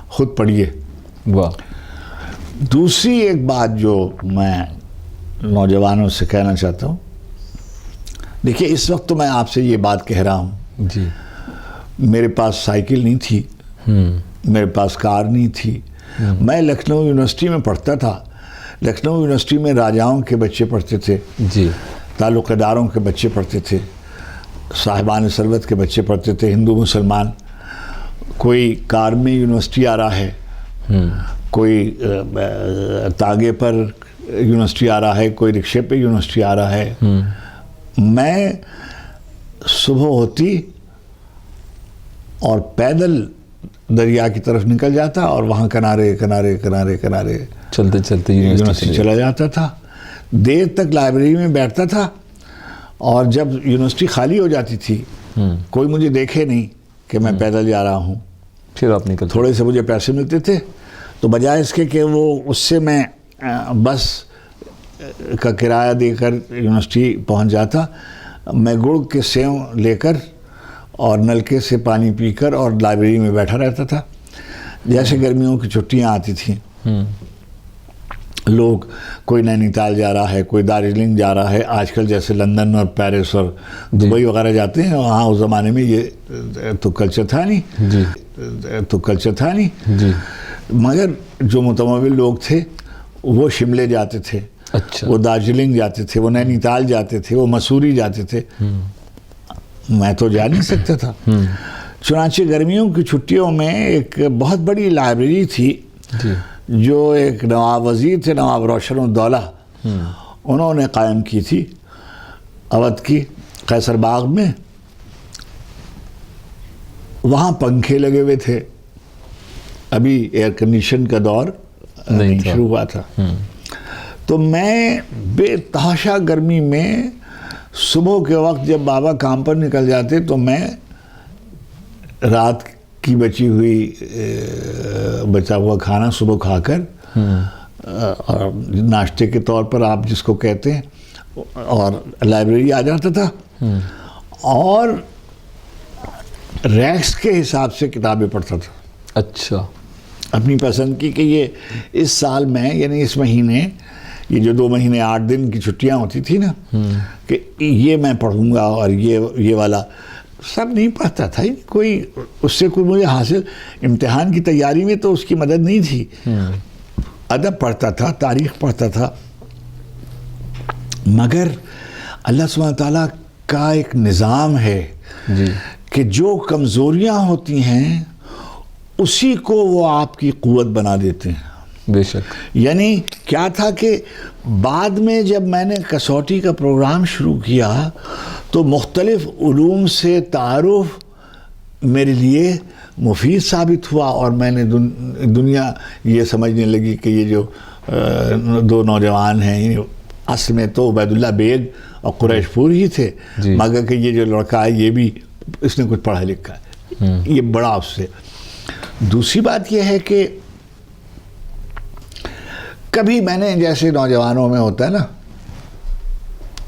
[SPEAKER 2] خود پڑھیے۔
[SPEAKER 3] واہ۔
[SPEAKER 2] دوسری ایک بات جو میں نوجوانوں سے کہنا چاہتا ہوں، دیکھیے اس وقت تو میں آپ سے یہ بات کہہ رہا ہوں،
[SPEAKER 3] جی،
[SPEAKER 2] میرے پاس سائیکل نہیں تھی، میرے پاس کار نہیں تھی، میں لکھنؤ یونیورسٹی میں پڑھتا تھا۔ لکھنؤ یونیورسٹی میں راجاؤں کے بچے پڑھتے تھے،
[SPEAKER 3] جی،
[SPEAKER 2] تعلق داروں کے بچے پڑھتے تھے، صاحبان ثروت کے بچے پڑھتے تھے، ہندو مسلمان۔ کوئی کار میں یونیورسٹی آ رہا ہے، کوئی تاگے پر یونیورسٹی آ رہا ہے، کوئی رکشے پہ یونیورسٹی آ رہا ہے۔ میں صبح ہوتی اور پیدل دریا کی طرف نکل جاتا اور وہاں کنارے کنارے کنارے کنارے
[SPEAKER 3] چلتے چلتے
[SPEAKER 2] یونیورسٹی چلا جاتا تھا، دیر تک لائبریری میں بیٹھتا تھا، اور جب یونیورسٹی خالی ہو جاتی تھی کوئی مجھے دیکھے نہیں کہ میں پیدل جا رہا ہوں،
[SPEAKER 3] پھر آپ نکل
[SPEAKER 2] تھوڑے سے مجھے پیسے ملتے تھے تو بجائے اس کے کہ وہ اس سے میں بس کا کرایہ دے کر یونیورسٹی پہنچ جاتا، میں گڑ کے سیو لے کر اور نلکے سے پانی پی کر اور لائبریری میں بیٹھا رہتا تھا. جیسے گرمیوں کی چھٹیاں آتی تھیں، لوگ کوئی نینی تال جا رہا ہے، کوئی دارجلنگ جا رہا ہے، آج کل جیسے لندن اور پیرس اور دبئی وغیرہ جاتے ہیں، وہاں اس زمانے میں یہ تو کلچر تھا نہیں. مگر جو متمول لوگ تھے وہ شملے جاتے تھے،
[SPEAKER 3] اچھا،
[SPEAKER 2] وہ دارجلنگ جاتے تھے، وہ نینی تال جاتے تھے، وہ مسوری جاتے تھے. میں تو جا نہیں سکتا تھا. چنانچہ گرمیوں کی چھٹیوں میں ایک بہت بڑی لائبریری تھی جو ایک نواب وزیر تھے، نواب روشن الدولہ، انہوں نے قائم کی تھی اودھ کی قیصر باغ میں. وہاں پنکھے لگے ہوئے تھے، ابھی ایئر کنڈیشن کا دور نہیں شروع ہوا تھا. تو میں بے تحاشا گرمی میں صبح کے وقت جب بابا کام پر نکل جاتے تو میں رات کی بچا ہوا کھانا صبح کھا کر اور ناشتے کے طور پر آپ جس کو کہتے ہیں، اور لائبریری آ جاتا تھا اور ریکس کے حساب سے کتابیں پڑھتا تھا.
[SPEAKER 3] اچھا،
[SPEAKER 2] اپنی پسند کی کہ یہ اس سال میں، یعنی اس مہینے، یہ جو 2 مہینے 8 دن کی چھٹیاں ہوتی تھی نا، کہ یہ میں پڑھوں گا اور یہ والا سب نہیں پڑھتا تھا. کوئی اس سے کوئی مجھے حاصل امتحان کی تیاری میں تو اس کی مدد نہیں تھی. ادب پڑھتا تھا، تاریخ پڑھتا تھا. مگر اللہ سبحانہ تعالیٰ کا ایک نظام ہے کہ جو کمزوریاں ہوتی ہیں اسی کو وہ آپ کی قوت بنا دیتے ہیں.
[SPEAKER 3] بے شک.
[SPEAKER 2] یعنی کیا تھا کہ بعد میں جب میں نے کسوٹی کا پروگرام شروع کیا تو مختلف علوم سے تعارف میرے لیے مفید ثابت ہوا، اور میں نے دنیا یہ سمجھنے لگی کہ یہ جو 2 نوجوان ہیں اصل میں تو عبید اللہ بیگ اور قریش پور ہی تھے، مگر کہ یہ جو لڑکا ہے یہ بھی اس نے کچھ پڑھا لکھا ہے، یہ بڑا اس سے. دوسری بات یہ ہے کہ کبھی میں نے جیسے نوجوانوں میں ہوتا ہے نا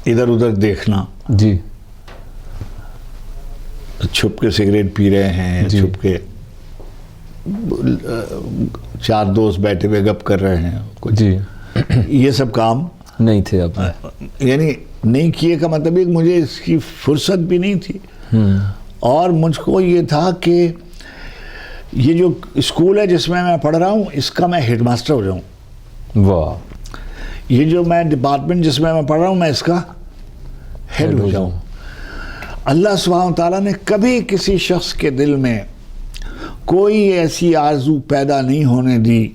[SPEAKER 2] ادھر ادھر دیکھنا، چھپ کے سگریٹ پی رہے ہیں، چھپ کے 4 دوست بیٹھے ہوئے گپ کر رہے ہیں، یہ سب کام
[SPEAKER 3] نہیں تھے اب،
[SPEAKER 2] یعنی نہیں کیے کا مطلب ہے کہ مجھے اس کی فرصت بھی نہیں تھی. اور مجھ کو یہ تھا کہ یہ جو اسکول ہے جس میں میں پڑھ رہا ہوں اس کا میں ہیڈ ماسٹر ہو جاؤں.
[SPEAKER 3] واہ.
[SPEAKER 2] یہ جو میں ڈپارٹمنٹ جس میں پڑھ رہا ہوں میں اس کا ہیڈ ہو جاؤں. اللہ سبحانہ تعالیٰ نے کبھی کسی شخص کے دل میں کوئی ایسی آرزو پیدا نہیں ہونے دی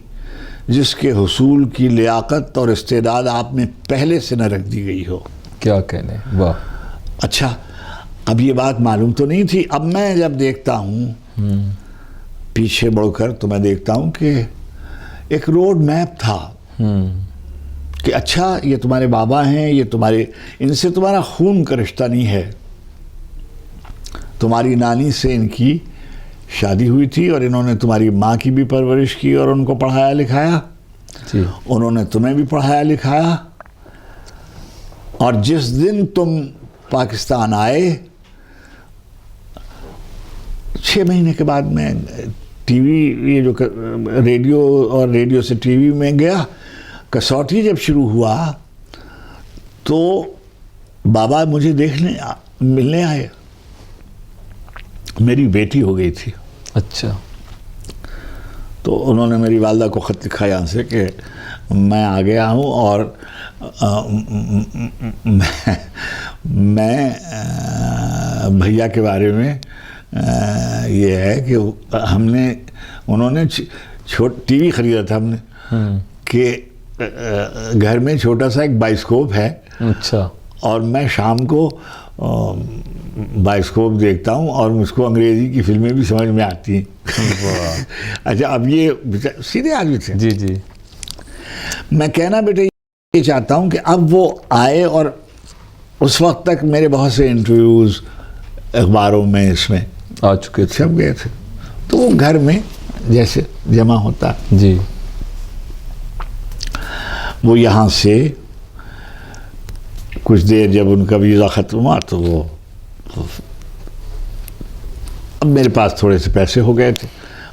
[SPEAKER 2] جس کے حصول کی لیاقت اور استعداد آپ میں پہلے سے نہ رکھ دی گئی ہو.
[SPEAKER 3] کیا کہنے. واہ.
[SPEAKER 2] اچھا، اب یہ بات معلوم تو نہیں تھی. اب میں جب دیکھتا ہوں پیچھے بڑھ کر تو میں دیکھتا ہوں کہ ایک روڈ میپ تھا کہ اچھا یہ تمہارے بابا ہیں، یہ تمہارے، ان سے تمہارا خون کا رشتہ نہیں ہے، تمہاری نانی سے ان کی شادی ہوئی تھی اور انہوں نے تمہاری ماں کی بھی پرورش کی اور ان کو پڑھایا لکھایا، انہوں نے تمہیں بھی پڑھایا لکھایا. اور جس دن تم پاکستان آئے 6 مہینے کے بعد میں ٹی وی، یہ جو ریڈیو اور ریڈیو سے ٹی وی میں گیا، کسوٹی جب شروع ہوا تو بابا مجھے ملنے آئے. میری بیٹی ہو گئی تھی.
[SPEAKER 3] اچھا.
[SPEAKER 2] تو انہوں نے میری والدہ کو خط لکھا یہاں سے کہ میں آ گیا ہوں اور میں بھیا کے بارے میں یہ ہے کہ انہوں نے ٹی وی خریدا تھا ہم نے کہ گھر میں چھوٹا سا ایک بائسکوپ ہے.
[SPEAKER 3] اچھا. اور
[SPEAKER 2] میں شام کو بائسکوپ دیکھتا ہوں اور مجھ کو انگریزی کی فلمیں بھی سمجھ میں آتی ہیں. اچھا، اب یہ سیدھے آدمی تھے.
[SPEAKER 3] جی.
[SPEAKER 2] میں کہنا بیٹے یہ چاہتا ہوں کہ اب وہ آئے اور اس وقت تک میرے بہت سے انٹرویوز اخباروں میں اس میں
[SPEAKER 3] آ چکے تھے،
[SPEAKER 2] چھپ گئے تھے. تو وہ گھر میں جیسے جمع ہوتا
[SPEAKER 3] جی
[SPEAKER 2] وہ یہاں سے کچھ دیر جب ان کا ویزا ختم ہوا تو وہ اب میرے پاس تھوڑے سے پیسے ہو گئے تھے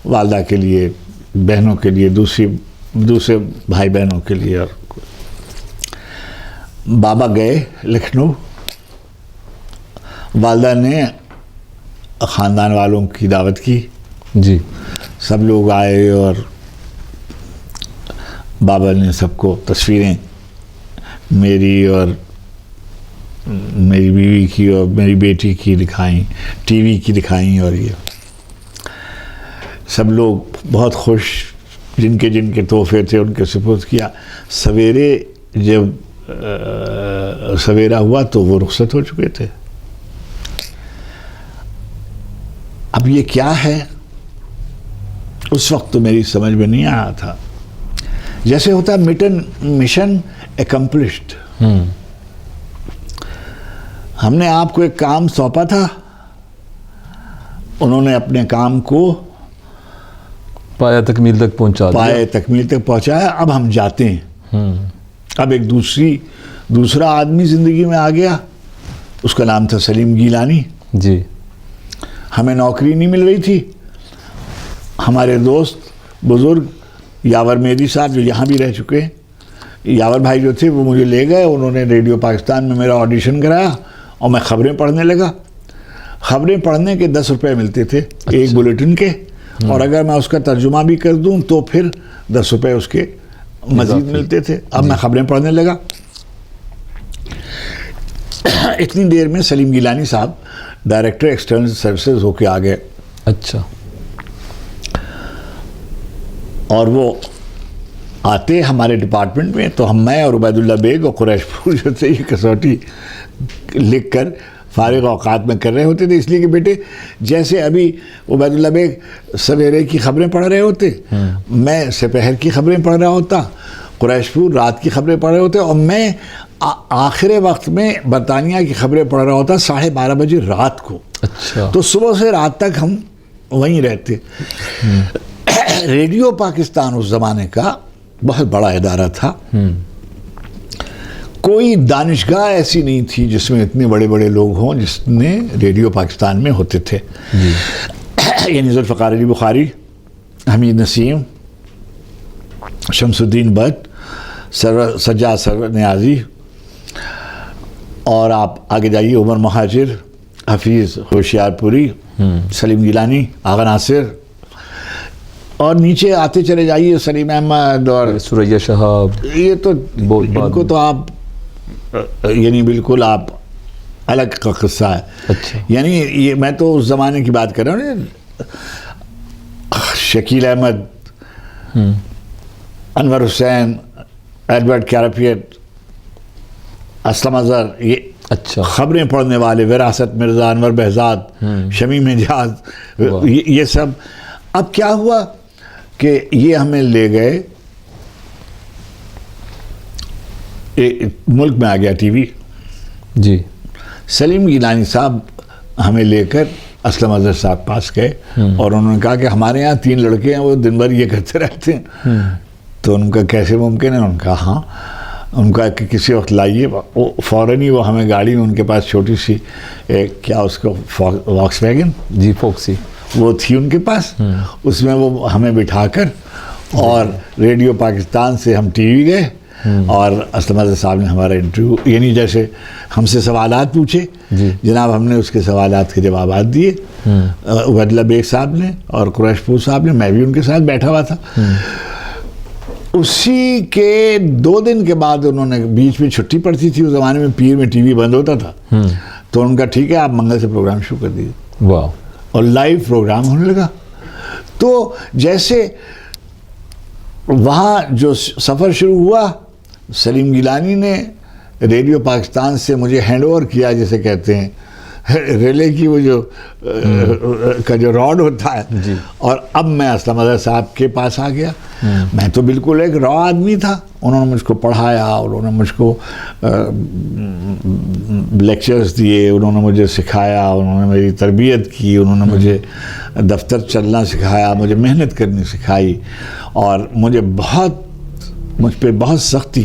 [SPEAKER 2] والدہ کے لیے, بہنوں کے لیے, دوسرے بھائی بہنوں کے لیے. اور بابا گئے لکھنؤ, والدہ نے خاندان والوں کی دعوت کی
[SPEAKER 3] جی.
[SPEAKER 2] سب لوگ آئے اور بابا نے سب کو تصویریں میری اور میری بیوی کی اور میری بیٹی کی دکھائیں, ٹی وی کی دکھائیں, اور یہ سب لوگ بہت خوش, جن کے تحفے تھے ان کے سپرد کیا. سویرے جب سویرا ہوا تو وہ رخصت ہو چکے تھے. اب یہ کیا ہے اس وقت تو میری سمجھ میں نہیں آیا تھا. جیسے ہوتا ہے مشن اکمپلشڈ. ہم نے آپ کو ایک کام سونپا تھا, انہوں نے اپنے کام کو
[SPEAKER 3] پایا تکمیل تک
[SPEAKER 2] پہنچایا. اب ہم جاتے ہیں. اب ایک دوسرا آدمی زندگی میں آ گیا, اس کا نام تھا سلیم گیلانی.
[SPEAKER 3] جی.
[SPEAKER 2] ہمیں نوکری نہیں مل رہی تھی. ہمارے دوست بزرگ یاور میری صاحب جو یہاں بھی رہ چکے ہیں, یاور بھائی جو تھے وہ مجھے لے گئے. انہوں نے ریڈیو پاکستان میں میرا آڈیشن کرایا اور میں خبریں پڑھنے لگا. خبریں پڑھنے کے 10 روپے ملتے تھے ایک بلیٹن کے, اور اگر میں اس کا ترجمہ بھی کر دوں تو پھر 10 روپے اس کے مزید ملتے تھے. اب میں خبریں پڑھنے لگا. اتنی دیر میں سلیم گیلانی صاحب ڈائریکٹر ایکسٹرنل سروسز ہو کے آ گئے.
[SPEAKER 3] اچھا.
[SPEAKER 2] اور وہ آتے ہمارے ڈپارٹمنٹ میں تو میں اور عبید اللہ بیگ اور قریش پور جو تھے یہ کسوٹی لکھ کر فارغ اوقات میں کر رہے ہوتے تھے. اس لیے کہ بیٹے جیسے ابھی عبید اللہ بیگ سویرے کی خبریں پڑھ رہے ہوتے, میں سپہر کی خبریں پڑھ رہا ہوتا, قریش پور رات کی خبریں پڑھ رہے ہوتے, اور میں آخر وقت میں برطانیہ کی خبریں پڑھ رہا ہوتا 12:30 بجے رات کو.
[SPEAKER 3] اچھا. تو
[SPEAKER 2] صبح سے رات تک ہم وہیں رہتے. ریڈیو پاکستان اس زمانے کا بہت بڑا ادارہ تھا. کوئی دانشگاہ ایسی نہیں تھی جس میں اتنے بڑے بڑے لوگ ہوں جس نے ریڈیو پاکستان میں ہوتے تھے. یعنی ذوالفقار علی بخاری, حمید نسیم, شمس الدین بٹ, سجاد سرور نیازی, اور آپ آگے جائیے عمر مہاجر, حفیظ ہوشیار پوری, سلیم گیلانی, آغا ناصر, اور نیچے آتے چلے جائیے سلیم احمد اور
[SPEAKER 3] سریا شہاب.
[SPEAKER 2] یہ تو ان کو تو آپ یعنی بالکل آپ الگ کا قصہ ہے.
[SPEAKER 3] اچھا.
[SPEAKER 2] یعنی یہ میں تو اس زمانے کی بات کر رہا ہوں. شکیل احمد, انور حسین, ایڈورڈ کیرپیٹ, اسلم اظہر, یہ
[SPEAKER 3] اچھا
[SPEAKER 2] خبریں پڑھنے والے, وراثت مرزا, انور بہزاد, شمیم حجاز, یہ سب. اب کیا ہوا کہ یہ ہمیں لے گئے, ملک میں آ گیا ٹی وی.
[SPEAKER 3] جی.
[SPEAKER 2] سلیم گیلانی صاحب ہمیں لے کر اسلم اظہر صاحب پاس گئے, اور انہوں نے کہا کہ ہمارے یہاں 3 لڑکے ہیں وہ دن بھر یہ کرتے رہتے ہیں. تو ان کا کیسے ممکن ہے؟ انہوں نے کہا ہاں. ان کا کہ کسی وقت لائیے. وہ فوراً ہی وہ ہمیں گاڑی میں, ان کے پاس چھوٹی سی کیا اس کو واکس ویگن,
[SPEAKER 3] جی فوکسی,
[SPEAKER 2] وہ تھی ان کے پاس. اس میں وہ ہمیں بٹھا کر اور ریڈیو پاکستان سے ہم ٹی وی گئے, اور اسلم اظہر صاحب نے ہمارا انٹرویو, یعنی جیسے ہم سے سوالات پوچھے, جناب ہم نے اس کے سوالات کے جوابات دیے. عبید اللہ بیگ صاحب نے اور قریش پور صاحب نے, میں بھی ان کے ساتھ بیٹھا ہوا تھا. اسی کے 2 دن کے بعد انہوں نے, بیچ میں چھٹی پڑتی تھی اس زمانے میں, پیر میں ٹی وی بند ہوتا تھا, تو ان کا ٹھیک ہے آپ منگل سے پروگرام شروع کر دیجیے.
[SPEAKER 3] واہ.
[SPEAKER 2] اور لائیو پروگرام ہونے لگا. تو جیسے وہاں جو سفر شروع ہوا, سلیم گیلانی نے ریڈیو پاکستان سے مجھے ہینڈ اوور کیا, جیسے کہتے ہیں ریلے کی وہ جو کا جو راڈ ہوتا ہے. اور اب میں اسلم اظہر صاحب کے پاس آ گیا. میں تو بالکل ایک را آدمی تھا. انہوں نے مجھ کو پڑھایا, اور انہوں نے مجھ کو لیکچرز دیے, انہوں نے مجھے سکھایا, انہوں نے میری تربیت کی, انہوں نے مجھے دفتر چلنا سکھایا, مجھے محنت کرنی سکھائی, اور مجھ پہ بہت سختی